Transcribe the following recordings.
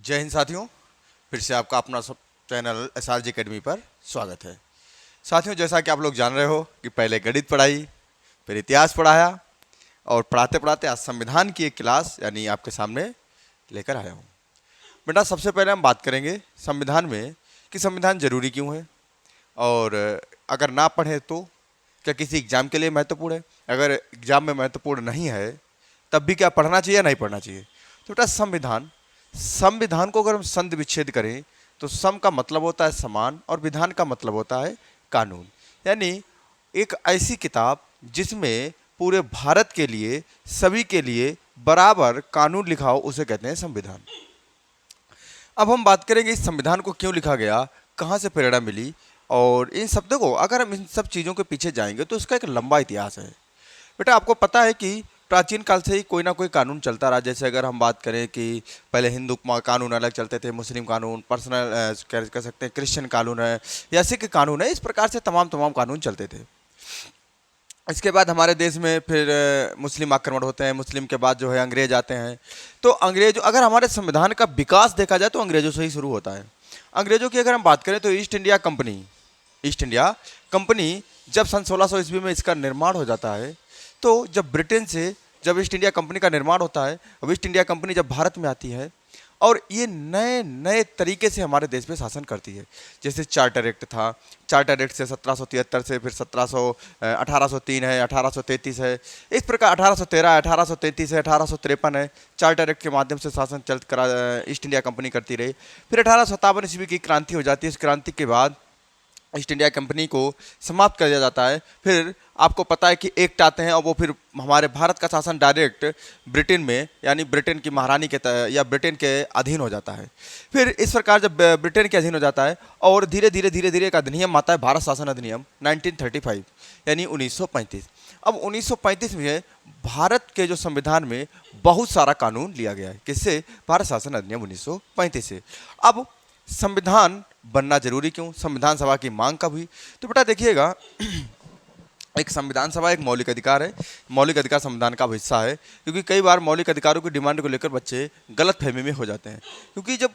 जय हिंद साथियों। फिर से आपका अपना सब चैनल SRG अकेडमी पर स्वागत है। साथियों, जैसा कि आप लोग जान रहे हो कि पहले गणित पढ़ाई, फिर इतिहास पढ़ाया और पढ़ाते पढ़ाते आज संविधान की एक क्लास यानी आपके सामने लेकर आया हूँ। बेटा, सबसे पहले हम बात करेंगे संविधान में कि संविधान जरूरी क्यों है और अगर ना पढ़ें तो क्या किसी एग्जाम के लिए महत्वपूर्ण है, अगर एग्जाम में महत्वपूर्ण नहीं है तब भी क्या पढ़ना चाहिए या नहीं पढ़ना चाहिए। तो बेटा, संविधान को अगर हम संधि विच्छेद करें तो सम का मतलब होता है समान और विधान का मतलब होता है कानून, यानी एक ऐसी किताब जिसमें पूरे भारत के लिए, सभी के लिए बराबर कानून लिखा हो, उसे कहते हैं संविधान। अब हम बात करेंगे इस संविधान को क्यों लिखा गया, कहाँ से प्रेरणा मिली, और इन शब्दों को अगर हम इन सब चीज़ों के पीछे जाएंगे तो इसका एक लंबा इतिहास है। बेटा, आपको पता है कि प्राचीन काल से ही कोई ना कोई कानून चलता रहा। जैसे अगर हम बात करें कि पहले हिंदू कानून अलग चलते थे, मुस्लिम कानून, पर्सनल कह सकते हैं क्रिश्चियन कानून है या सिख कानून है, इस प्रकार से तमाम कानून चलते थे। इसके बाद हमारे देश में फिर मुस्लिम आक्रमण होते हैं, मुस्लिम के बाद जो है अंग्रेज आते हैं। तो अंग्रेज, अगर हमारे संविधान का विकास देखा जाए तो अंग्रेजों से ही शुरू होता है। अंग्रेजों की अगर हम बात करें तो ईस्ट इंडिया कंपनी जब सन 1600 ईस्वी में इसका निर्माण हो जाता है, तो जब ब्रिटेन से जब ईस्ट इंडिया कंपनी का निर्माण होता है, अब ईस्ट इंडिया कंपनी जब भारत में आती है और ये नए नए तरीके से हमारे देश में शासन करती है। जैसे चार्टर एक्ट था, चार्टर एक्ट से 1773 से फिर 1803 है, 1833 है, इस प्रकार 1813 है, 1833 है, 1853 है। चार्टर एक्ट के माध्यम से शासन चल करा ईस्ट इंडिया कंपनी करती रही। फिर 1857 ईस्वी की क्रांति हो जाती है। इस क्रांति के बाद ईस्ट इंडिया कंपनी को समाप्त कर दिया जाता है। फिर आपको पता है कि एक्ट आते हैं और वो फिर हमारे भारत का शासन डायरेक्ट ब्रिटेन में, यानी ब्रिटेन की महारानी के या ब्रिटेन के अधीन हो जाता है। फिर इस प्रकार जब ब्रिटेन के अधीन हो जाता है और धीरे धीरे एक अधिनियम आता है, भारत शासन अधिनियम 1935 यानी 1935। अब 1935 में भारत के जो संविधान में बहुत सारा कानून लिया गया है। किससे? भारत शासन अधिनियम 1935 से। अब संविधान बनना जरूरी क्यों, संविधान सभा की मांग कब हुई? तो बेटा देखिएगा, एक संविधान सभा एक मौलिक अधिकार है। मौलिक अधिकार संविधान का हिस्सा है, क्योंकि कई बार मौलिक अधिकारों की डिमांड को लेकर बच्चे गलत फहमी में हो जाते हैं। क्योंकि जब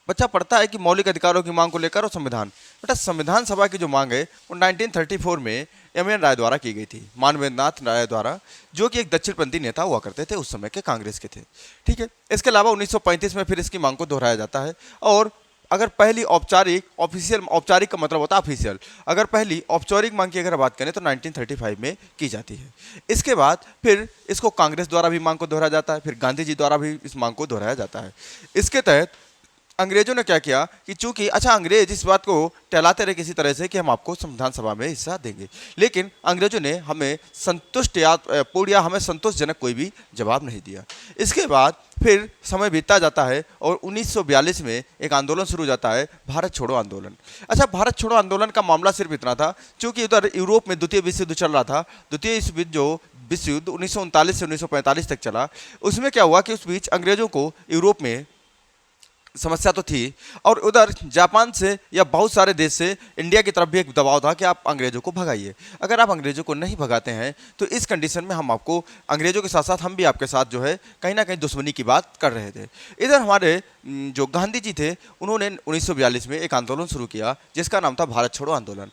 बच्चा पढ़ता है कि मौलिक अधिकारों की मांग को लेकर और संविधान, बेटा संविधान सभा की जो मांग है वो 1934 में MN राय द्वारा की गई थी, मानवेंद्रनाथ राय द्वारा, जो कि एक दक्षिणपंथी नेता हुआ करते थे, उस समय के कांग्रेस के थे। ठीक है। इसके अलावा 1935 में फिर इसकी मांग को दोहराया जाता है। और अगर पहली औपचारिक का मतलब होता है ऑफिशियल, अगर पहली औपचारिक मांग की अगर बात करें तो 1935 में की जाती है। इसके बाद फिर इसको कांग्रेस द्वारा भी मांग को दोहराया जाता है, फिर गांधी जी द्वारा भी इस मांग को दोहराया जाता है। इसके तहत अंग्रेजों ने क्या किया कि चूंकि अंग्रेज इस बात को टहलाते रहे किसी तरह से कि हम आपको संविधान सभा में हिस्सा देंगे, लेकिन अंग्रेजों ने हमें हमें संतोषजनक कोई भी जवाब नहीं दिया। इसके बाद फिर समय बीतता जाता है और 1942 में एक आंदोलन शुरू हो जाता है, भारत छोड़ो आंदोलन। अच्छा, भारत छोड़ो आंदोलन का मामला सिर्फ इतना था, क्योंकि उधर यूरोप में द्वितीय विश्व युद्ध चल रहा था। द्वितीय विश्व युद्ध 1939 से 1945 तक चला। उसमें क्या हुआ कि उस बीच अंग्रेजों को यूरोप में समस्या तो थी, और उधर जापान से या बहुत सारे देश से इंडिया की तरफ भी एक दबाव था कि आप अंग्रेजों को भगाइए। अगर आप अंग्रेजों को नहीं भगाते हैं तो इस कंडीशन में हम आपको, अंग्रेजों के साथ साथ हम भी आपके साथ जो है कहीं ना कहीं दुश्मनी की बात कर रहे थे। इधर हमारे जो गांधी जी थे, उन्होंने 1942 में एक आंदोलन शुरू किया जिसका नाम था भारत छोड़ो आंदोलन।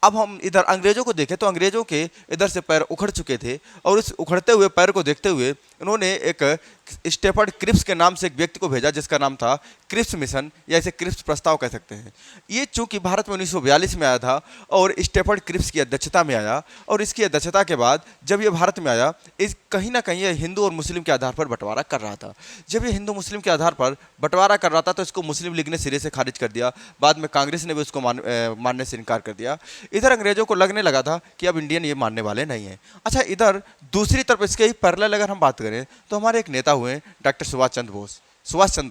अब हम इधर अंग्रेजों को देखें तो अंग्रेजों के इधर से पैर उखड़ चुके थे, और उस उखड़ते हुए पैर को देखते हुए उन्होंने एक स्टेफर्ड क्रिप्स के नाम से एक व्यक्ति को भेजा जिसका नाम था क्रिप्स मिशन, या इसे क्रिप्स प्रस्ताव कह सकते हैं। ये चूंकि भारत में 1942 में आया था और स्टेफर्ड क्रिप्स की अध्यक्षता में आया, और इसकी अध्यक्षता के बाद जब ये भारत में आया, इस कहीं ना कहीं ये हिंदू और मुस्लिम के आधार पर बंटवारा कर रहा था। जब ये हिंदू मुस्लिम के आधार पर बंटवारा कर रहा था तो इसको मुस्लिम लीग ने सिरे से खारिज कर दिया। बाद में कांग्रेस ने भी उसको मानने से इनकार कर दिया। इधर अंग्रेजों को लगने लगा था कि अब इंडियन ये मानने वाले नहीं हैं। अच्छा, इधर दूसरी तरफ इसके ही पैरेलल अगर हम बात करें तो हमारे एक नेता हुए डॉक्टर सुभाष चंद्र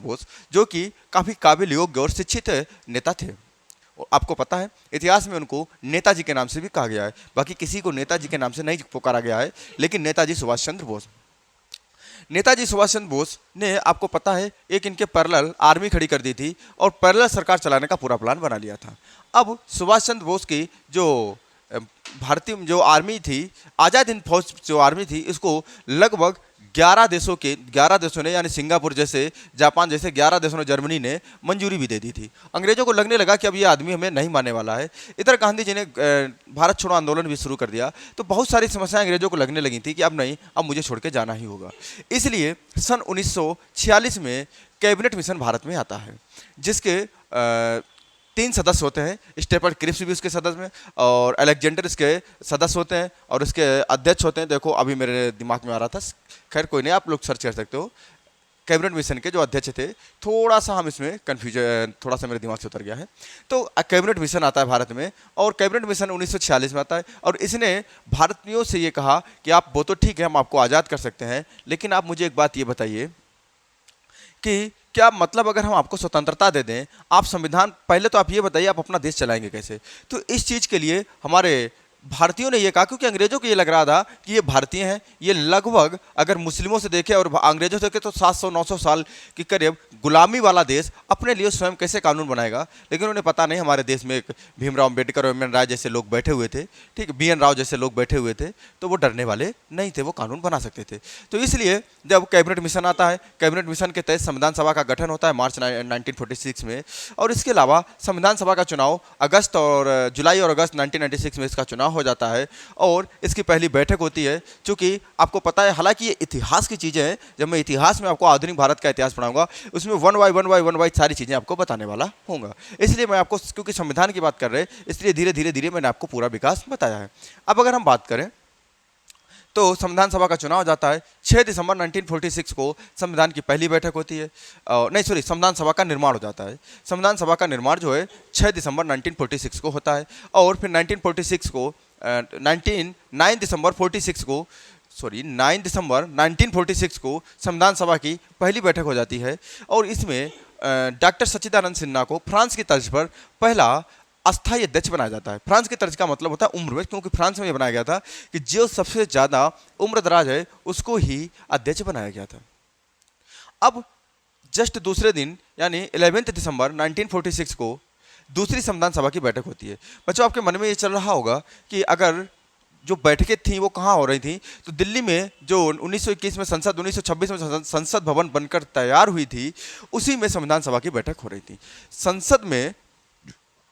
बोस, जो कि काफी काबिल, योग्य और शिक्षित नेता थे। आपको पता है इतिहास में उनको नेताजी के नाम से भी कहा गया है। बाकी किसी को नेताजी के नाम से नहीं पुकारा गया है, लेकिन नेताजी सुभाष चंद्र बोस ने, आपको पता है, एक इनके पैरेलल आर्मी खड़ी कर दी थी और पैरेलल सरकार चलाने का पूरा प्लान बना लिया था। अब सुभाष चंद्र बोस की जो भारतीय जो आर्मी थी, आज़ाद हिंद फौज जो आर्मी थी, इसको लगभग 11 देशों ने, यानी सिंगापुर जैसे, जापान जैसे 11 देशों ने, जर्मनी ने मंजूरी भी दे दी थी। अंग्रेजों को लगने लगा कि अब ये आदमी हमें नहीं मानने वाला है। इधर गांधी जी ने भारत छोड़ो आंदोलन भी शुरू कर दिया। तो बहुत सारी समस्याएं अंग्रेजों को लगने लगी थी कि अब नहीं, अब मुझे छोड़ के जाना ही होगा। इसलिए सन 1946 में कैबिनेट मिशन भारत में आता है, जिसके 3 सदस्य होते हैं। स्टेफर्ड क्रिप्स भी उसके सदस्य में, और अलेक्जेंडर इसके सदस्य होते हैं, और इसके अध्यक्ष होते हैं। देखो अभी मेरे दिमाग में आ रहा था, खैर कोई नहीं, आप लोग सर्च कर सकते हो। कैबिनेट मिशन के जो अध्यक्ष थे, थोड़ा सा हम इसमें कन्फ्यूजन, थोड़ा सा मेरे दिमाग से उतर गया है। तो कैबिनेट मिशन आता है भारत में, और कैबिनेट मिशन 1946 में आता है, और इसने भारतीयों से ये कहा कि आप वो तो ठीक है, हम आपको आज़ाद कर सकते हैं, लेकिन आप मुझे एक बात ये बताइए कि क्या मतलब अगर हम आपको स्वतंत्रता दे दें, आप संविधान, पहले तो आप ये बताइए आप अपना देश चलाएंगे कैसे। तो इस चीज़ के लिए हमारे भारतीयों ने ये कहा, क्योंकि अंग्रेजों को ये लग रहा था कि ये भारतीय हैं, ये लगभग अगर मुस्लिमों से देखें और अंग्रेजों से देखें तो 700-900 साल की करीब गुलामी वाला देश अपने लिए स्वयं कैसे कानून बनाएगा। लेकिन उन्हें पता नहीं, हमारे देश में एक भीमराव अम्बेडकर और एम एन राय जैसे लोग बैठे हुए थे, ठीक है, BN राव जैसे लोग बैठे हुए थे, तो वो डरने वाले नहीं थे, वो कानून बना सकते थे। तो इसलिए जब कैबिनेट मिशन आता है, कैबिनेट मिशन के तहत संविधान सभा का गठन होता है मार्च 1946 में, और इसके अलावा संविधान सभा का चुनाव अगस्त और जुलाई और अगस्त 1996 में इसका चुनाव हो जाता है, और इसकी पहली बैठक होती है। चूंकि आपको पता है, हालांकि ये इतिहास की चीज़ें हैं, जब मैं इतिहास में आपको आधुनिक भारत का इतिहास पढ़ाऊंगा, उसमें वन बाई सारी चीज़ें आपको बताने वाला होऊंगा। इसलिए मैं आपको, क्योंकि संविधान की बात कर रहे हैं, इसलिए धीरे धीरे मैंने आपको पूरा विकास बताया है। अब अगर हम बात करें तो संविधान सभा का चुनाव हो जाता है 6 दिसंबर 1946 को। संविधान की पहली बैठक होती है, नहीं सॉरी, संविधान सभा का निर्माण हो जाता है। संविधान सभा का निर्माण जो है 6 दिसंबर 1946 को होता है, और फिर 1946 को 9 दिसंबर 1946 को संविधान सभा की पहली बैठक हो जाती है, और इसमें डॉक्टर सच्चिदानंद सिन्हा को फ्रांस की तर्ज पर पहला अस्थायी अध्यक्ष बनाया जाता है। फ्रांस की तर्ज का मतलब होता है उम्र में, क्योंकि फ्रांस में यह बनाया गया था कि जो सबसे ज़्यादा उम्र दराज है उसको ही अध्यक्ष बनाया गया था। अब जस्ट दूसरे दिन, यानी 11 दिसंबर 1946 को दूसरी संविधान सभा की बैठक होती है। बच्चों, आपके मन में ये चल रहा होगा कि अगर जो बैठकें थीं वो कहाँ हो रही थी, तो दिल्ली में जो 1921 में संसद, 1926 में संसद भवन बनकर तैयार हुई थी, उसी में संविधान सभा की बैठक हो रही थी। संसद में,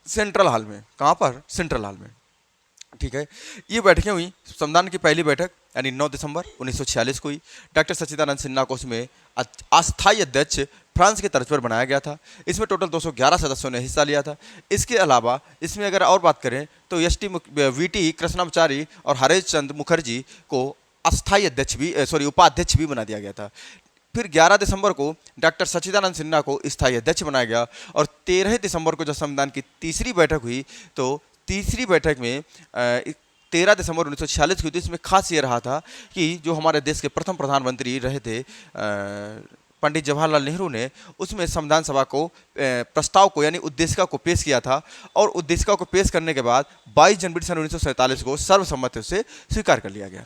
सेंट्रल हॉल में। कहाँ पर? सेंट्रल हॉल में, ठीक है। ये बैठकें हुई। संविधान की पहली बैठक यानी 9 दिसंबर 1946 को हुई। डॉक्टर सच्चिदानंद सिन्हा को उसमें अस्थायी अध्यक्ष फ्रांस की तर्ज पर बनाया गया था। इसमें टोटल 211 सदस्यों ने हिस्सा लिया था। इसके अलावा इसमें अगर और बात करें तो VT कृष्णाचारी और हरेश चंद्र मुखर्जी को अस्थायी अध्यक्ष भी, उपाध्यक्ष भी बना दिया गया था। फिर 11 दिसंबर को डॉक्टर सच्चिदानंद सिन्हा को स्थायी अध्यक्ष बनाया गया, और 13 दिसंबर को जब संविधान की तीसरी बैठक हुई, तो तीसरी बैठक में 13 दिसंबर 1946 की हुई थी। इसमें खास ये रहा था कि जो हमारे देश के प्रथम प्रधानमंत्री रहे थे पंडित जवाहरलाल नेहरू ने उसमें संविधान सभा को प्रस्ताव को, यानी उद्देशिका को पेश किया था, और उद्देशिका को पेश करने के बाद 22 जनवरी सन 1947 को सर्वसम्मति से स्वीकार कर लिया गया।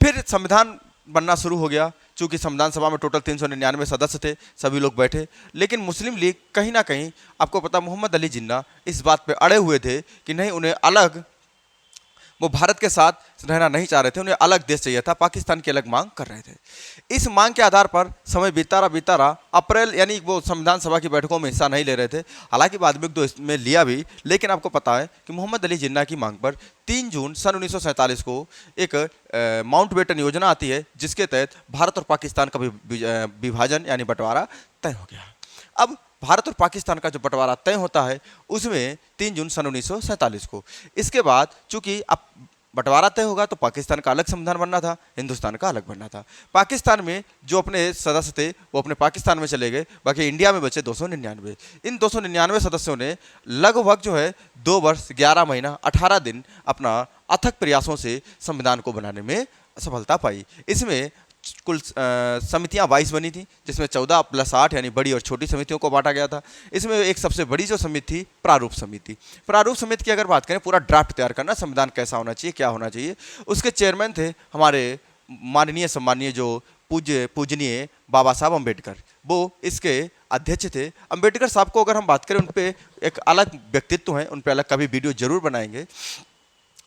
फिर संविधान बनना शुरू हो गया। चूंकि संविधान सभा में टोटल 399 सदस्य थे, सभी लोग बैठे, लेकिन मुस्लिम लीग कहीं ना कहीं, आपको पता, मोहम्मद अली जिन्ना इस बात पे अड़े हुए थे कि नहीं, उन्हें अलग, वो भारत के साथ रहना नहीं चाह रहे थे, उन्हें अलग देश चाहिए था, पाकिस्तान की अलग मांग कर रहे थे। इस मांग के आधार पर समय बीता रहा, अप्रैल, यानी वो संविधान सभा की बैठकों में हिस्सा नहीं ले रहे थे। हालांकि बाद में तो इसमें लिया भी, लेकिन आपको पता है कि मोहम्मद अली जिन्ना की मांग पर 3 जून सन 1947 को एक माउंटबेटन योजना आती है, जिसके तहत भारत और पाकिस्तान का विभाजन यानी बंटवारा तय हो गया। अब भारत और पाकिस्तान का जो बंटवारा तय होता है उसमें 3 जून सन 1947 को। इसके बाद चूंकि अब बंटवारा तय होगा तो पाकिस्तान का अलग संविधान बनना था, हिंदुस्तान का अलग बनना था। पाकिस्तान में जो अपने सदस्य थे वो अपने पाकिस्तान में चले गए, बाकी इंडिया में बचे 299। इन 299 सदस्यों ने लगभग जो है 2 वर्ष 11 महीना 18 दिन अपना अथक प्रयासों से संविधान को बनाने में सफलता पाई। इसमें कुल समितियां 22 बनी थी, जिसमें 14 + 8 यानी बड़ी और छोटी समितियों को बांटा गया था। इसमें एक सबसे बड़ी जो समिति थी प्रारूप समिति। प्रारूप समिति की अगर बात करें, पूरा ड्राफ्ट तैयार करना, संविधान कैसा होना चाहिए, क्या होना चाहिए, उसके चेयरमैन थे हमारे माननीय सम्मानीय जो पूजनीय बाबा साहब अम्बेडकर, वो इसके अध्यक्ष थे। अम्बेडकर साहब को अगर हम बात करें, उन पर एक अलग व्यक्तित्व है, उन पर अलग कभी वीडियो जरूर बनाएंगे।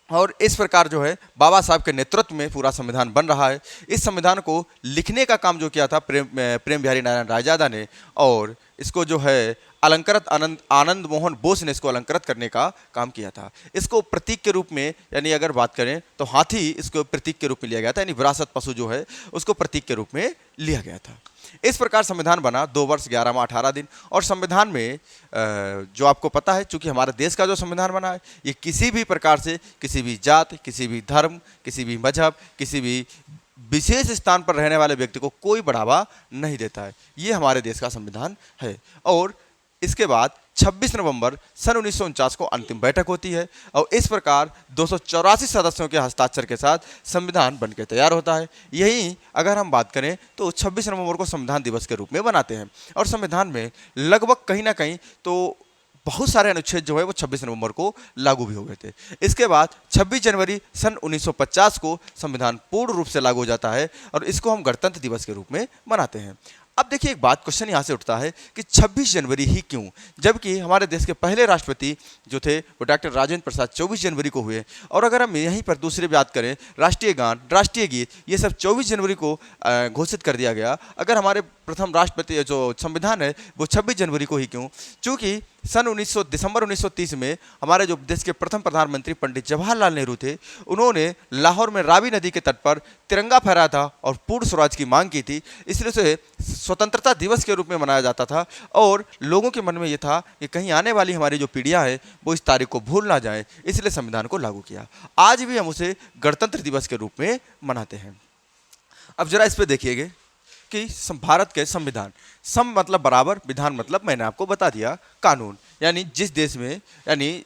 और इस प्रकार जो है बाबा साहब के नेतृत्व में पूरा संविधान बन रहा है। इस संविधान को लिखने का काम जो किया था प्रेम बिहारी नारायण रायजादा ने, और इसको जो है अलंकृत आनंद मोहन बोस ने इसको अलंकृत करने का काम किया था। इसको प्रतीक के रूप में, यानी अगर बात करें तो हाथी इसको प्रतीक के रूप में लिया गया था, यानी विरासत पशु जो है उसको प्रतीक के रूप में लिया गया था। इस प्रकार संविधान बना 2 वर्ष 11 माह 18 दिन। और संविधान में जो आपको पता है, चूंकि हमारे देश का जो संविधान बना है ये किसी भी प्रकार से किसी भी जात, किसी भी धर्म, किसी भी मजहब, किसी भी विशेष स्थान पर रहने वाले व्यक्ति को कोई बढ़ावा नहीं देता है। ये हमारे देश का संविधान है। और इसके बाद 26 नवंबर सन 1949 को अंतिम बैठक होती है और इस प्रकार 284 सदस्यों के हस्ताक्षर के साथ संविधान बनकर तैयार होता है। यही अगर हम बात करें तो 26 नवंबर को संविधान दिवस के रूप में मनाते हैं। और संविधान में लगभग कहीं ना कहीं तो बहुत सारे अनुच्छेद जो है वो 26 नवंबर को लागू भी हो गए थे। इसके बाद 26 जनवरी सन 1950 को संविधान पूर्ण रूप से लागू हो जाता है और इसको हम गणतंत्र दिवस के रूप में मनाते हैं। अब देखिए, एक बात क्वेश्चन यहाँ से उठता है कि 26 जनवरी ही क्यों, जबकि हमारे देश के पहले राष्ट्रपति जो थे वो डॉक्टर राजेंद्र प्रसाद 24 जनवरी को हुए। और अगर हम यहीं पर दूसरी बात करें, राष्ट्रीय गान, राष्ट्रीय गीत, ये सब 24 जनवरी को घोषित कर दिया गया। अगर हमारे प्रथम राष्ट्रपति जो संविधान है वो 26 जनवरी को ही क्यों, चूँकि दिसंबर 1930 में हमारे जो देश के प्रथम प्रधानमंत्री पंडित जवाहरलाल नेहरू थे, उन्होंने लाहौर में रावी नदी के तट पर तिरंगा फहराया था और पूर्ण स्वराज की मांग की थी। इसलिए उसे स्वतंत्रता दिवस के रूप में मनाया जाता था और लोगों के मन में ये था कि कहीं आने वाली हमारी जो पीढ़ियां हैं वो इस तारीख को भूल ना जाएं, इसलिए संविधान को लागू किया। आज भी हम उसे गणतंत्र दिवस के रूप में मनाते हैं। अब जरा इस पे देखिएगा कि भारत के संविधान, सम मतलब बराबर, विधान मतलब मैंने आपको बता दिया कानून, यानी जिस देश में यानी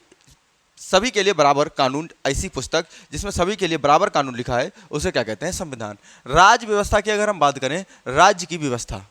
सभी के लिए बराबर कानून, ऐसी पुस्तक जिसमें सभी के लिए बराबर कानून लिखा है उसे क्या कहते हैं, संविधान। राज्य व्यवस्था की अगर हम बात करें, राज्य की व्यवस्था,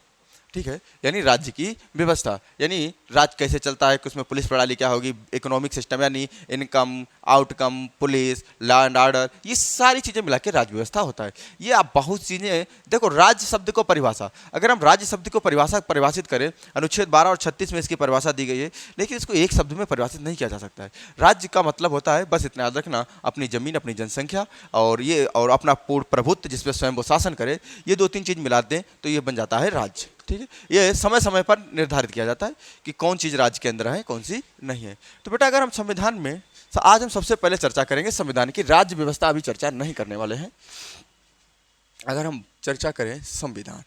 ठीक है, यानी राज्य की व्यवस्था, यानी राज्य कैसे चलता है, उसमें पुलिस प्रणाली क्या होगी, इकोनॉमिक सिस्टम यानी income, outcome, police, law and order, ये सारी चीज़ें मिला के राज्य व्यवस्था होता है। ये आप बहुत चीज़ें देखो, राज्य शब्द को परिभाषा, अगर हम राज्य शब्द को परिभाषित करें, अनुच्छेद 12 और 36 में इसकी परिभाषा दी गई है, लेकिन इसको एक शब्द में परिभाषित नहीं किया जा सकता है। राज्य का मतलब होता है, बस इतना याद रखना, अपनी जमीन, अपनी जनसंख्या और अपना पूर्ण प्रभुत्व जिस पर स्वयं वो शासन करे, ये 2-3 चीज़ मिला दें तो ये बन जाता है राज्य। ठीक है, ये समय समय पर निर्धारित किया जाता है कि कौन चीज़ राज्य के अंदर है, कौन सी नहीं है। तो बेटा, अगर हम संविधान में, आज हम सबसे पहले चर्चा करेंगे संविधान की, राज्य व्यवस्था अभी चर्चा नहीं करने वाले हैं। अगर हम चर्चा करें संविधान,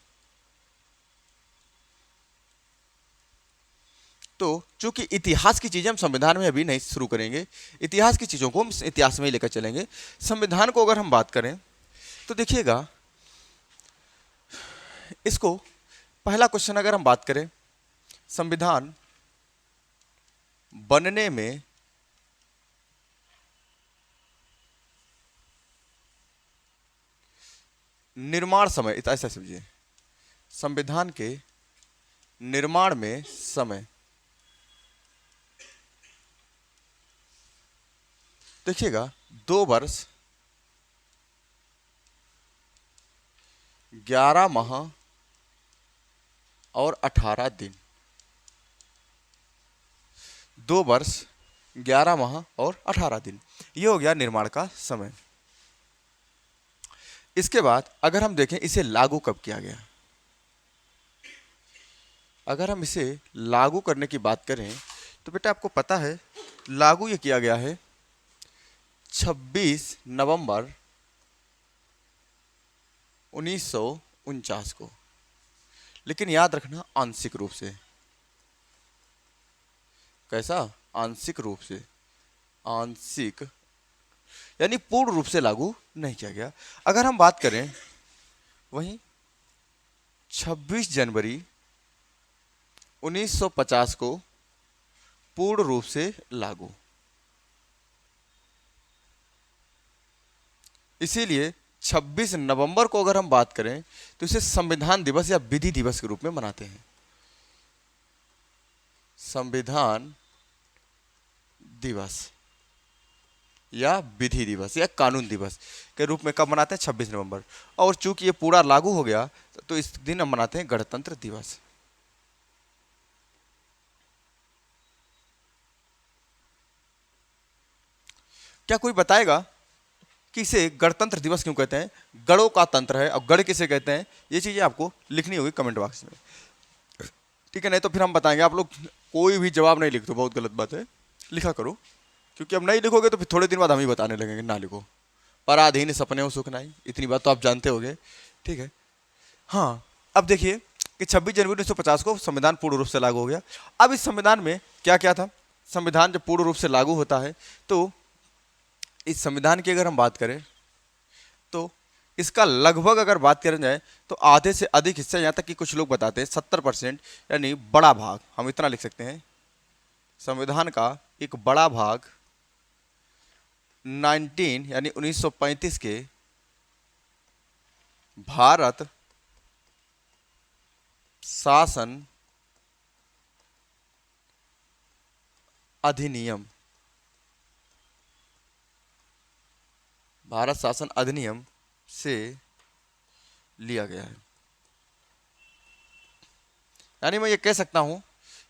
तो चूंकि इतिहास की चीजें हम संविधान में अभी नहीं शुरू करेंगे, इतिहास की चीजों को हम इतिहास में ही लेकर चलेंगे। संविधान को अगर हम बात करें तो देखिएगा, इसको पहला क्वेश्चन अगर हम बात करें, संविधान बनने में निर्माण समय, ऐसा समझिए, संविधान के निर्माण में समय, देखिएगा 2 वर्ष 11 माह और 18 दिन, 2 वर्ष 11 माह और 18 दिन, ये हो गया निर्माण का समय। इसके बाद अगर हम देखें इसे लागू कब किया गया, अगर हम इसे लागू करने की बात करें तो बेटा आपको पता है लागू ये किया गया है 26 नवंबर 1949 को, लेकिन याद रखना आंशिक रूप से। कैसा? आंशिक रूप से, आंशिक यानी पूर्ण रूप से लागू नहीं किया गया। अगर हम बात करें वहीं 26 जनवरी 1950 को पूर्ण रूप से लागू, इसीलिए 26 नवंबर को अगर हम बात करें तो इसे संविधान दिवस या विधि दिवस के रूप में मनाते हैं। संविधान दिवस या विधि दिवस या कानून दिवस के रूप में कब मनाते हैं? 26 नवंबर। और चूंकि ये पूरा लागू हो गया तो इस दिन हम मनाते हैं गणतंत्र दिवस। क्या कोई बताएगा कि इसे गणतंत्र दिवस क्यों कहते हैं, गणों का तंत्र है, और गण किसे कहते हैं, ये चीज़ें आपको लिखनी होगी कमेंट बॉक्स में, ठीक है। नहीं तो फिर हम बताएंगे, आप लोग कोई भी जवाब नहीं लिखते, बहुत गलत बात है, लिखा करो, क्योंकि अब नहीं लिखोगे तो फिर थोड़े दिन बाद हम ही बताने लगेंगे ना लिखो। पराधीन सपने हो सुख नहीं, इतनी बात तो आप जानते होंगे, ठीक है। हाँ, अब देखिए कि 26 जनवरी 1950 को संविधान पूर्ण रूप से लागू हो गया। अब इस संविधान में क्या क्या था, संविधान जब पूर्ण रूप से लागू होता है तो इस संविधान की अगर हम बात करें तो इसका लगभग अगर बात करें जाए तो आधे से अधिक हिस्सा, यहाँ तक कि कुछ लोग बताते हैं 70%, यानी बड़ा भाग, हम इतना लिख सकते हैं, संविधान का एक बड़ा भाग 1935 के भारत शासन अधिनियम, भारत शासन अधिनियम से लिया गया है। यानी मैं ये कह सकता हूं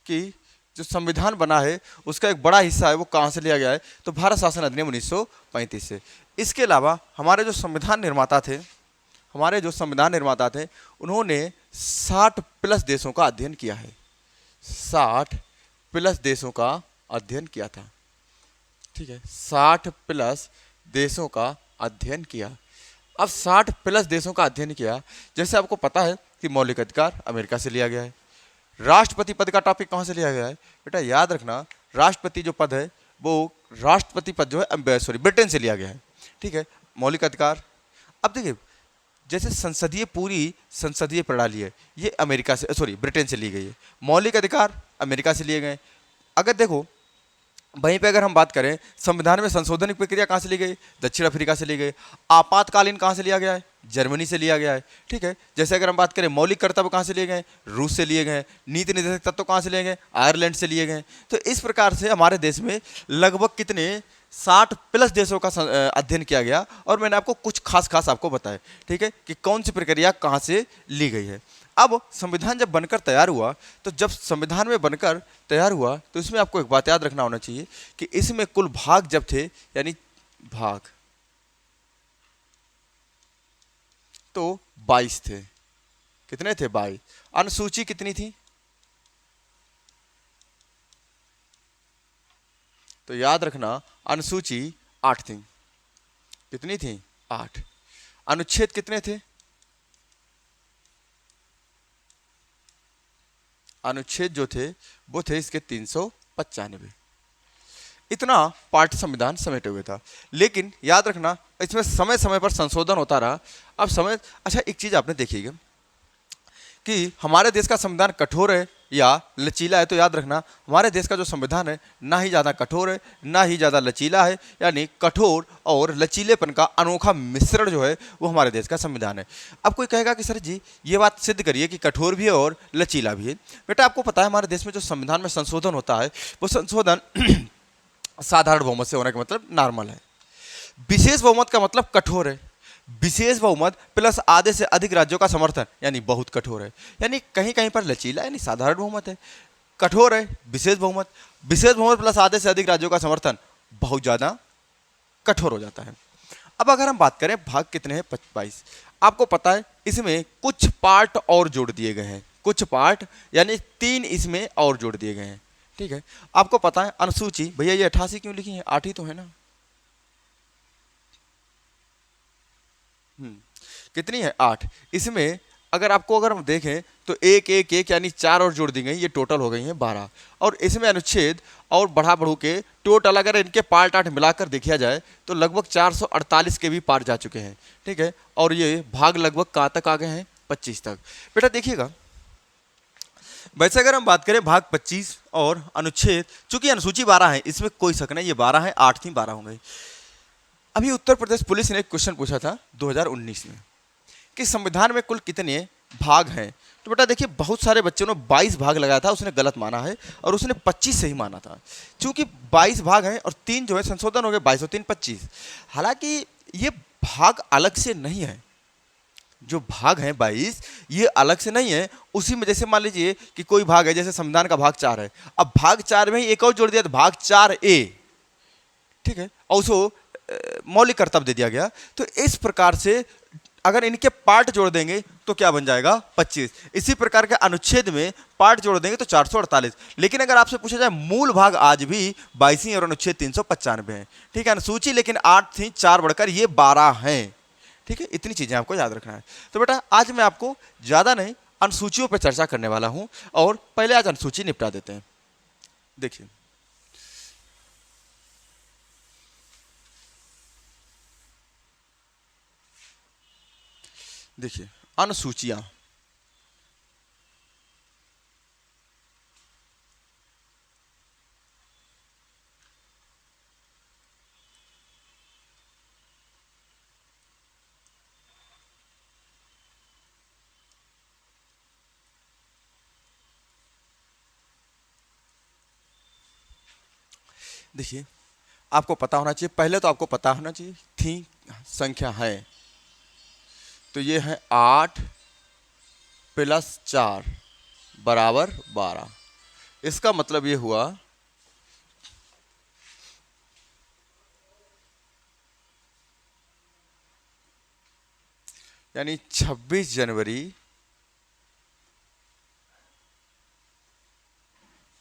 कि जो संविधान बना है उसका एक बड़ा हिस्सा है वो कहां से लिया गया है, तो भारत शासन अधिनियम 1935 से। इसके अलावा हमारे जो संविधान निर्माता थे, उन्होंने 60 प्लस देशों का अध्ययन किया है, 60 प्लस देशों का अध्ययन किया था, ठीक है, 60 प्लस देशों का अध्ययन किया। अब 60 प्लस देशों का अध्ययन किया, जैसे आपको पता है कि मौलिक अधिकार अमेरिका से लिया गया है। राष्ट्रपति पद का टॉपिक कहाँ से लिया गया है, बेटा याद रखना, राष्ट्रपति जो पद है वो राष्ट्रपति पद जो है ब्रिटेन से लिया गया है, ठीक है। मौलिक अधिकार, अब देखिए जैसे पूरी संसदीय प्रणाली है, ये ब्रिटेन से ली गई है। मौलिक अधिकार अमेरिका से लिए गए। अगर देखो वहीं पे अगर हम बात करें संविधान में संशोधन की प्रक्रिया कहाँ से ली गई, दक्षिण अफ्रीका से ली गई। आपातकालीन कहाँ से लिया गया है, जर्मनी से लिया गया है, ठीक है। जैसे अगर हम बात करें मौलिक कर्तव्य कहाँ से लिए गए, रूस से लिए गए। नीति निर्देशक तत्व कहाँ से लिए गए, आयरलैंड से लिए गए। तो इस प्रकार से हमारे देश में लगभग कितने 60 प्लस देशों का अध्ययन किया गया, और मैंने आपको कुछ खास आपको बताया, ठीक है, कि कौन सी प्रक्रिया कहाँ से ली गई है। अब संविधान जब बनकर तैयार हुआ, तो जब संविधान में बनकर तैयार हुआ तो इसमें आपको एक बात याद रखना होना चाहिए कि इसमें कुल भाग जब थे, यानी भाग तो 22 थे। कितने थे, 22। अनुसूची कितनी थी, तो याद रखना अनुसूची 8 थी। कितनी थी, 8। अनुच्छेद कितने थे, अनुच्छेद जो थे वो थे इसके 395। इतना पार्ट संविधान समेटे हुए था। लेकिन याद रखना इसमें समय समय पर संशोधन होता रहा। अब अच्छा एक चीज आपने देखिएगा कि हमारे देश का संविधान कठोर है या लचीला है, तो याद रखना हमारे देश का जो संविधान है ना ही ज़्यादा कठोर है ना ही ज़्यादा लचीला है, यानी कठोर और लचीलेपन का अनोखा मिश्रण जो है वो हमारे देश का संविधान है। अब कोई कहेगा कि सर जी ये बात सिद्ध करिए कि कठोर भी है और लचीला भी है। बेटा आपको पता है हमारे देश में जो संविधान में संशोधन होता है वो संशोधन साधारण बहुमत से होने का मतलब नॉर्मल है। विशेष बहुमत का मतलब कठोर है। विशेष बहुमत प्लस आधे से अधिक राज्यों का समर्थन यानी बहुत कठोर है। यानी कहीं कहीं पर लचीला यानी साधारण बहुमत है, कठोर है विशेष बहुमत। विशेष बहुमत प्लस आधे से अधिक राज्यों का समर्थन बहुत ज्यादा कठोर हो जाता है। अब अगर हम बात करें भाग कितने हैं, 22। आपको पता है इसमें कुछ पार्ट और जोड़ दिए गए हैं, कुछ पार्ट यानी 3 इसमें और जोड़ दिए गए हैं, ठीक है। आपको पता है अनुसूची, भैया ये 88 क्यों लिखी है, 8 ही तो है ना। कितनी है, 8। इसमें अगर हम देखें तो 1 1 1 यानी 4 और जोड़ दी गई, ये टोटल हो गई हैं 12। और इसमें अनुच्छेद और बढ़ू के टोटल अगर इनके पार्ट 8 मिलाकर देखा जाए तो लगभग 448 के भी पार जा चुके हैं, ठीक है। और ये भाग लगभग कहाँ तक आ गए हैं, 25 तक। बेटा देखिएगा वैसे अगर हम बात करें भाग 25 और अनुच्छेद, चूंकि अनुसूची 12 है इसमें कोई शक नहीं, ये 12 है, 8 थी 12 हो गई। अभी उत्तर प्रदेश पुलिस ने एक क्वेश्चन पूछा था 2019 में कि संविधान में कुल कितने भाग हैं। तो बेटा देखिए बहुत सारे बच्चों ने 22 भाग लगाया था, उसने गलत माना है और उसने 25 सही माना था। क्योंकि 22 भाग हैं और 3 जो है संशोधन हो गए, 22 और 3 25। हालांकि ये भाग अलग से नहीं है, जो भाग हैं 22 ये अलग से नहीं है। उसी में जैसे मान लीजिए कि कोई भाग है, जैसे संविधान का भाग 4 है, अब भाग 4 में ही एक और जोड़ दिया तो भाग 4A, ठीक है। और उसको मौलिक कर्तव्य दे दिया गया। तो इस प्रकार से अगर इनके पार्ट जोड़ देंगे तो क्या बन जाएगा 25। इसी प्रकार के अनुच्छेद में पार्ट जोड़ देंगे तो 448। लेकिन अगर आपसे पूछा जाए मूल भाग आज भी 22 और अनुच्छेद 395 है। ठीक है, अनुसूची लेकिन 8 थी, 4 बढ़कर ये 12 हैं। ठीक है, इतनी चीजें आपको याद रखना है। तो बेटा आज मैं आपको ज्यादा नहीं अनुसूचियों पर चर्चा करने वाला हूं, और पहले आज अनुसूची निपटा देते हैं। देखिए देखिए अनुसूचियां, देखिए आपको पता होना चाहिए, पहले तो आपको पता होना चाहिए थी संख्या है, तो ये है 8 + 4 बराबर 12। इसका मतलब ये हुआ यानी 26 जनवरी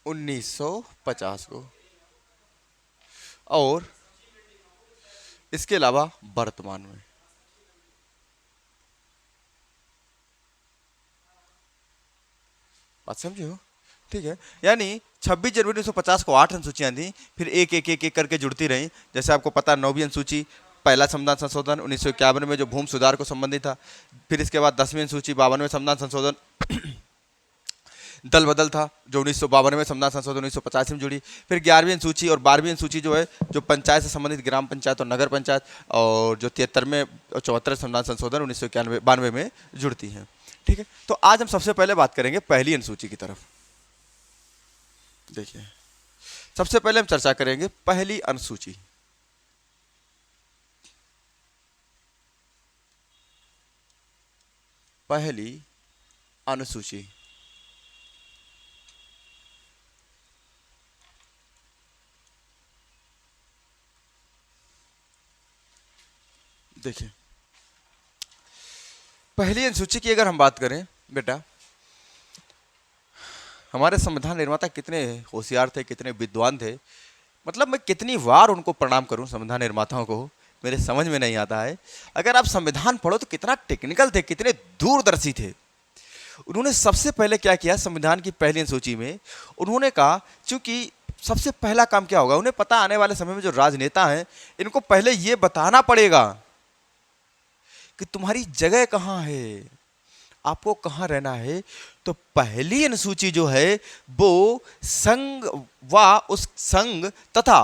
1950 को, और इसके अलावा वर्तमान में बात समझे हो? ठीक है, यानी 26 जनवरी 1950 को 8 अनुसूचियां थी, फिर एक एक एक एक करके जुड़ती रही। जैसे आपको पता 9वीं अनुसूची पहला संविधान संशोधन 1951 में जो भूमि सुधार को संबंधित था, फिर इसके बाद 10वीं अनुसूची 52वें संविधान संशोधन दल बदल था जो 1952 में संविधान संशोधन 1985 में जुड़ी, फिर 11वीं अनुसूची और 12वीं अनुसूची जो है जो पंचायत से संबंधित ग्राम पंचायत और नगर पंचायत, और जो 73वें और 74वें संविधान संशोधन 1992 में जुड़ती हैं। ठीक है, तो आज हम सबसे पहले बात करेंगे पहली अनुसूची की तरफ। देखिए सबसे पहले हम चर्चा करेंगे पहली अनुसूची। पहली अनुसूची देखिए पहली अनुसूची की अगर हम बात करें बेटा, हमारे संविधान निर्माता कितने होशियार थे, कितने विद्वान थे, मतलब मैं कितनी बार उनको प्रणाम करूं संविधान निर्माताओं को, मेरे समझ में नहीं आता है। अगर आप संविधान पढ़ो तो कितना टेक्निकल थे, कितने दूरदर्शी थे। उन्होंने सबसे पहले क्या किया संविधान की पहली अनुसूची में, उन्होंने कहा चूंकि सबसे पहला काम क्या होगा, उन्हें पता आने वाले समय में जो राजनेता हैं इनको पहले यह बताना पड़ेगा कि तुम्हारी जगह कहां है, आपको कहां रहना है। तो पहली अनुसूची जो है वो संघ व उस संघ तथा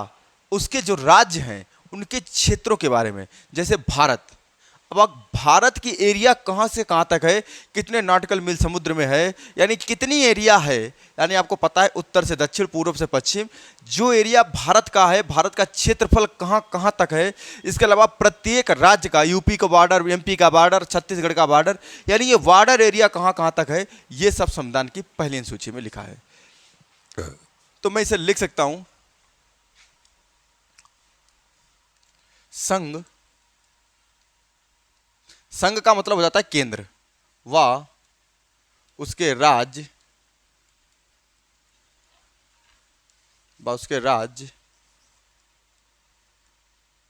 उसके जो राज्य हैं उनके क्षेत्रों के बारे में, जैसे भारत, अब भारत की एरिया कहां से कहां तक है, कितने नॉटिकल मील समुद्र में है, यानी कितनी एरिया है, यानी आपको पता है उत्तर से दक्षिण पूर्व से पश्चिम जो एरिया भारत का है, भारत का क्षेत्रफल कहां कहां तक है। इसके अलावा प्रत्येक राज्य का, यूपी का बॉर्डर, एमपी का बॉर्डर, छत्तीसगढ़ का बॉर्डर, यानी ये बॉर्डर एरिया कहां कहां तक है, ये सब संविधान की पहली अनुसूची में लिखा है। तो मैं इसे लिख सकता हूं संघ, संघ का मतलब हो जाता है केंद्र, व उसके राज्य, व उसके राज्य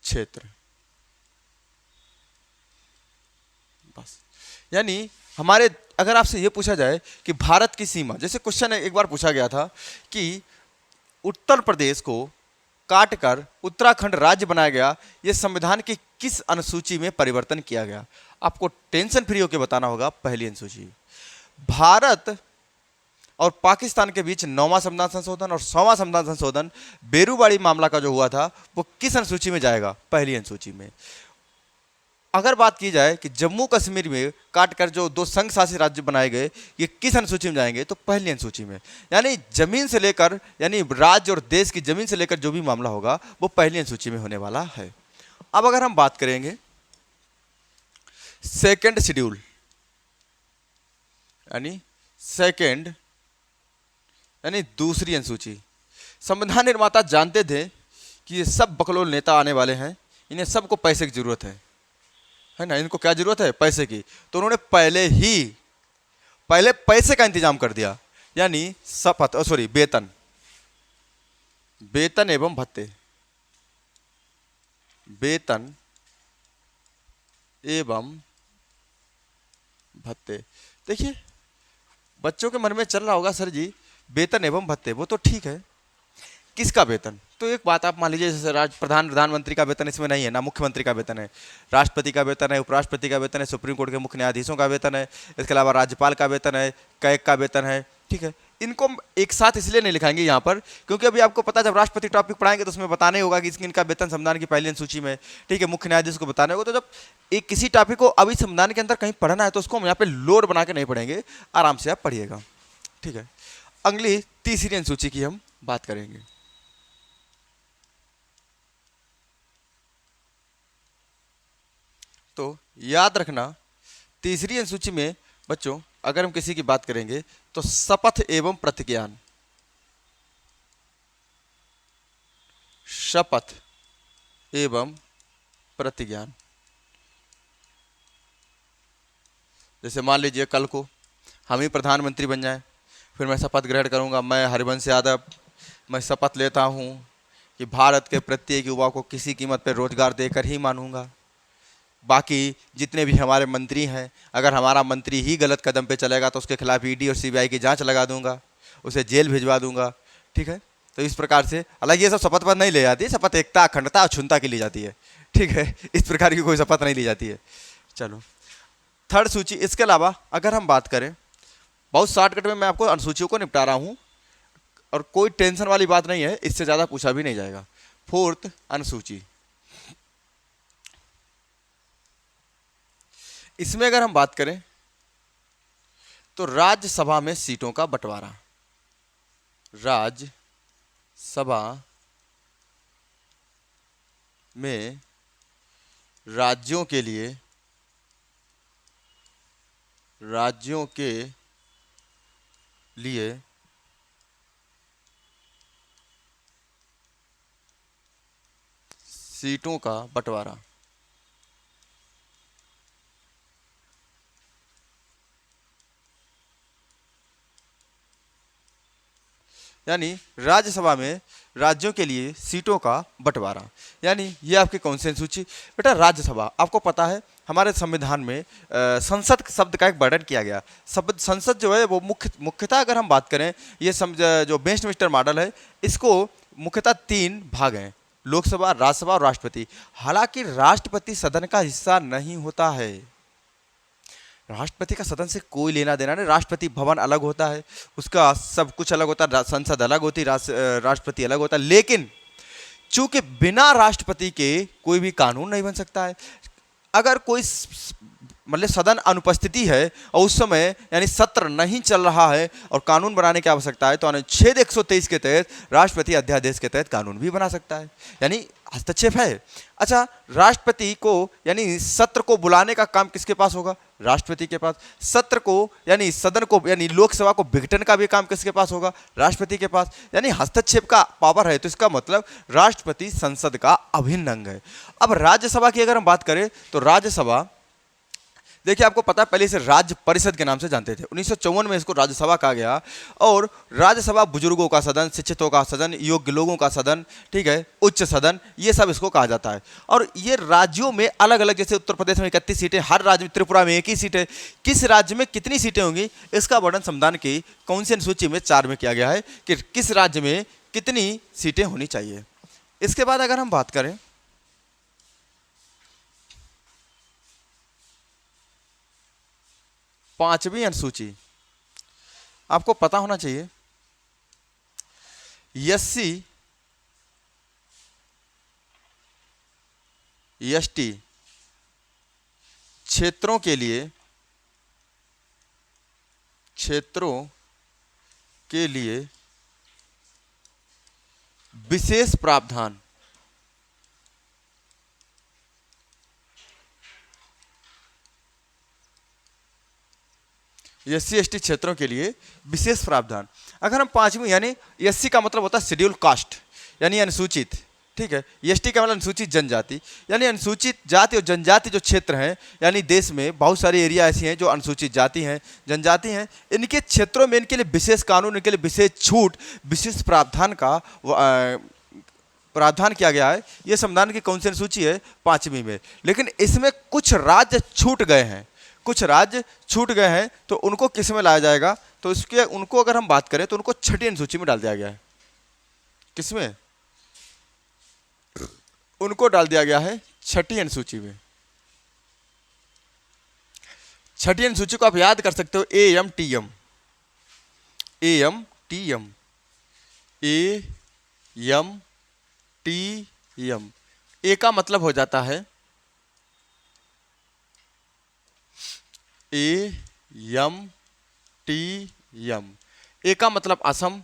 क्षेत्र, बस। यानी हमारे अगर आपसे यह पूछा जाए कि भारत की सीमा, जैसे क्वेश्चन एक बार पूछा गया था कि उत्तर प्रदेश को काटकर उत्तराखंड राज्य बनाया गया, यह संविधान की किस अनुसूची में परिवर्तन किया गया, आपको टेंशन फ्री होकर बताना होगा पहली अनुसूची। भारत और पाकिस्तान के बीच 9वां संविधान संशोधन और 100वां संविधान संशोधन बेरूबाड़ी मामला का जो हुआ था वो किस अनुसूची में जाएगा, पहली अनुसूची में। अगर बात की जाए कि जम्मू कश्मीर में काटकर जो 2 संघ शासित राज्य बनाए गए ये किस अनुसूची में जाएंगे, तो पहली अनुसूची में। यानी जमीन से लेकर, यानी राज्य और देश की जमीन से लेकर जो भी मामला होगा वो पहली अनुसूची में होने वाला है। अब अगर हम बात करेंगे सेकंड शेड्यूल, यानी सेकंड यानी दूसरी अनुसूची। संविधान निर्माता जानते थे कि ये सब बकलोल नेता आने वाले हैं, इन्हें सबको पैसे की जरूरत है ना, इनको क्या जरूरत है, पैसे की। तो उन्होंने पहले पैसे का इंतजाम कर दिया, यानी वेतन, वेतन एवं भत्ते, वेतन एवं भत्ते। देखिए बच्चों के मन में चल रहा होगा सर जी वेतन एवं भत्ते, वो तो ठीक है, किसका वेतन? तो एक बात आप मान लीजिए, जैसे प्रधानमंत्री का वेतन इसमें नहीं है, ना मुख्यमंत्री का वेतन है, राष्ट्रपति का वेतन है, उपराष्ट्रपति का वेतन है, सुप्रीम कोर्ट के मुख्य न्यायाधीशों का वेतन है, इसके अलावा राज्यपाल का वेतन है, कैग का वेतन है, ठीक है। इनको एक साथ इसलिए नहीं लिखाएंगे यहाँ पर क्योंकि अभी आपको पता है जब राष्ट्रपति टॉपिक पढ़ाएंगे तो उसमें बताने होगा कि इनका वेतन संविधान की पहली अनुसूची में, ठीक है, मुख्य न्यायाधीश को बताने होगा। तो जब एक किसी टॉपिक को अभी संविधान के अंदर कहीं पढ़ना है तो उसको हम यहाँ पे लोड बना के नहीं पढ़ेंगे, आराम से आप पढ़िएगा, ठीक है। अगली तीसरी अनुसूची की हम बात करेंगे। तो याद रखना तीसरी अनुसूची में बच्चों अगर हम किसी की बात करेंगे तो शपथ एवं प्रतिज्ञान, शपथ एवं प्रतिज्ञान। जैसे मान लीजिए कल को हम ही प्रधानमंत्री बन जाएं, फिर मैं शपथ ग्रहण करूंगा, मैं हरिवंश यादव, मैं शपथ लेता हूं कि भारत के प्रत्येक युवा को किसी कीमत पर रोजगार देकर ही मानूंगा। बाकी जितने भी हमारे मंत्री हैं, अगर हमारा मंत्री ही गलत कदम पे चलेगा तो उसके खिलाफ ईडी और सीबीआई की जांच लगा दूंगा, उसे जेल भिजवा दूंगा, ठीक है। तो इस प्रकार से, हालांकि ये सब शपथ पर नहीं ले जाती, शपथ एकता, अखंडता, अक्षुण्णता की ली जाती है, ठीक है, इस प्रकार की कोई शपथ नहीं ली जाती है। चलो थर्ड सूची। इसके अलावा अगर हम बात करें, बहुत शॉर्टकट में मैं आपको अनुसूचियों को निपटा रहा हूं और कोई टेंशन वाली बात नहीं है, इससे ज़्यादा पूछा भी नहीं जाएगा। फोर्थ अनुसूची, इसमें अगर हम बात करें तो राज्यसभा में सीटों का बंटवारा, राज्यसभा में राज्यों के लिए सीटों का बंटवारा। यानी राज्यसभा में राज्यों के लिए सीटों का बंटवारा, यानी ये आपकी कौन सी अनुसूची? बेटा राज्यसभा, आपको पता है हमारे संविधान में संसद शब्द का एक वर्णन किया गया। संसद जो है वो मुख्यतः अगर हम बात करें, ये जो वेस्टमिंस्टर मॉडल है, इसको मुख्यतः 3 भाग हैं, लोकसभा, राज्यसभा और राष्ट्रपति। हालांकि राष्ट्रपति सदन का हिस्सा नहीं होता है, राष्ट्रपति का सदन से कोई लेना देना नहीं, राष्ट्रपति भवन अलग होता है, उसका सब कुछ अलग होता है, संसद अलग होती है, राष्ट्रपति अलग होता है। लेकिन चूंकि बिना राष्ट्रपति के कोई भी कानून नहीं बन सकता है। अगर कोई मतलब सदन अनुपस्थिति है और उस समय यानी सत्र नहीं चल रहा है और कानून बनाने की आवश्यकता है, तो अनुच्छेद 123 के तहत राष्ट्रपति अध्यादेश के तहत कानून भी बना सकता है, यानी हस्तक्षेप है। अच्छा, राष्ट्रपति को यानी सत्र को बुलाने का काम किसके पास होगा? राष्ट्रपति के पास। सत्र को यानी सदन को यानी लोकसभा को विघटन का भी काम किसके पास होगा? राष्ट्रपति के पास। यानी हस्तक्षेप का पावर है, तो इसका मतलब राष्ट्रपति संसद का अभिन्न अंग है। अब राज्यसभा की अगर हम बात करें तो राज्यसभा, देखिए आपको पता है पहले से राज्य परिषद के नाम से जानते थे, 1954 में इसको राज्यसभा कहा गया। और राज्यसभा बुजुर्गों का सदन, शिक्षितों का सदन, योग्य लोगों का सदन, ठीक है, उच्च सदन, ये सब इसको कहा जाता है। और ये राज्यों में अलग अलग, जैसे उत्तर प्रदेश में 31 सीटें, हर राज्य में, त्रिपुरा में 1 ही सीट है। किस राज्य में कितनी सीटें होंगी इसका वर्णन संविधान की कौन सी अनुसूची में 4 में किया गया है कि किस राज्य में कितनी सीटें होनी चाहिए। इसके बाद अगर हम बात करें पांचवी अनुसूची, आपको पता होना चाहिए एससी एसटी क्षेत्रों के लिए विशेष प्रावधान। एससी एसटी क्षेत्रों के लिए विशेष प्रावधान। अगर हम 5वीं यानी एससी का मतलब होता है शेड्यूल कास्ट, यानी अनुसूचित, ठीक है। एसटी का मतलब अनुसूचित जनजाति, यानी अनुसूचित जाति और जनजाति जो क्षेत्र हैं, यानी देश में बहुत सारी एरिया ऐसी हैं जो अनुसूचित जाति हैं, जनजाति हैं, इनके क्षेत्रों में इनके लिए विशेष कानून, इनके लिए विशेष छूट, विशेष प्रावधान का प्रावधान किया गया है। ये संविधान की कौन सी अनुसूची है? 5वीं में। लेकिन इसमें कुछ राज्य छूट गए हैं, कुछ राज्य छूट गए हैं, तो उनको किस में लाया जाएगा? तो इसके उनको अगर हम बात करें तो उनको 6ठी अनुसूची में डाल दिया गया है। किसमें? उनको डाल दिया गया है 6ठी अनुसूची में। 6ठी अनुसूची को आप याद कर सकते हो AMTM, AMTM, AMTM। ए का मतलब हो जाता है AMTM। ए का मतलब असम,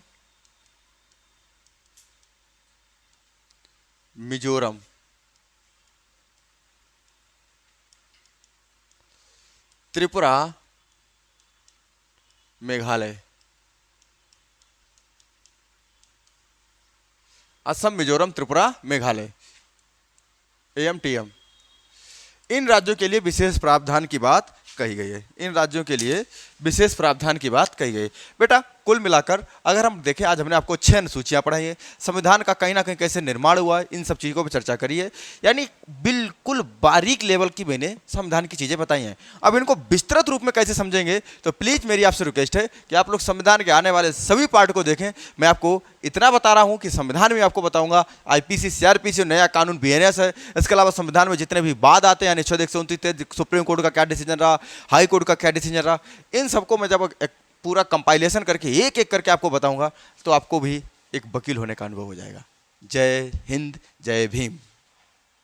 मिजोरम, त्रिपुरा, मेघालय। असम, मिजोरम, त्रिपुरा, मेघालय, AMTM। इन राज्यों के लिए विशेष प्रावधान की बात कही गई है, इन राज्यों के लिए विशेष प्रावधान की बात कही गई। बेटा कुल मिलाकर अगर हम देखें, आज हमने आपको 6 अनुसूचियां पढ़ाई है, संविधान का कहीं ना कहीं कैसे निर्माण हुआ है, इन सब चीज़ों पर चर्चा करी है, यानी बिल्कुल बारीक लेवल की मैंने संविधान की चीज़ें बताई हैं। अब इनको विस्तृत रूप में कैसे समझेंगे, तो प्लीज़ मेरी आपसे रिक्वेस्ट है कि आप लोग संविधान के आने वाले सभी पार्ट को देखें। मैं आपको इतना बता रहा हूँ कि संविधान में आपको बताऊंगा IPC, CRPC, नया कानून BNS है। इसके अलावा संविधान में जितने भी वाद आते हैं, अनुच्छेद 129, सुप्रीम कोर्ट का क्या डिसीजन रहा, हाई कोर्ट का क्या डिसीजन रहा, इन सबको मैं जब एक पूरा कंपाइलेशन करके एक एक करके आपको बताऊंगा तो आपको भी एक वकील होने का अनुभव हो जाएगा। जय हिंद, जय भीम।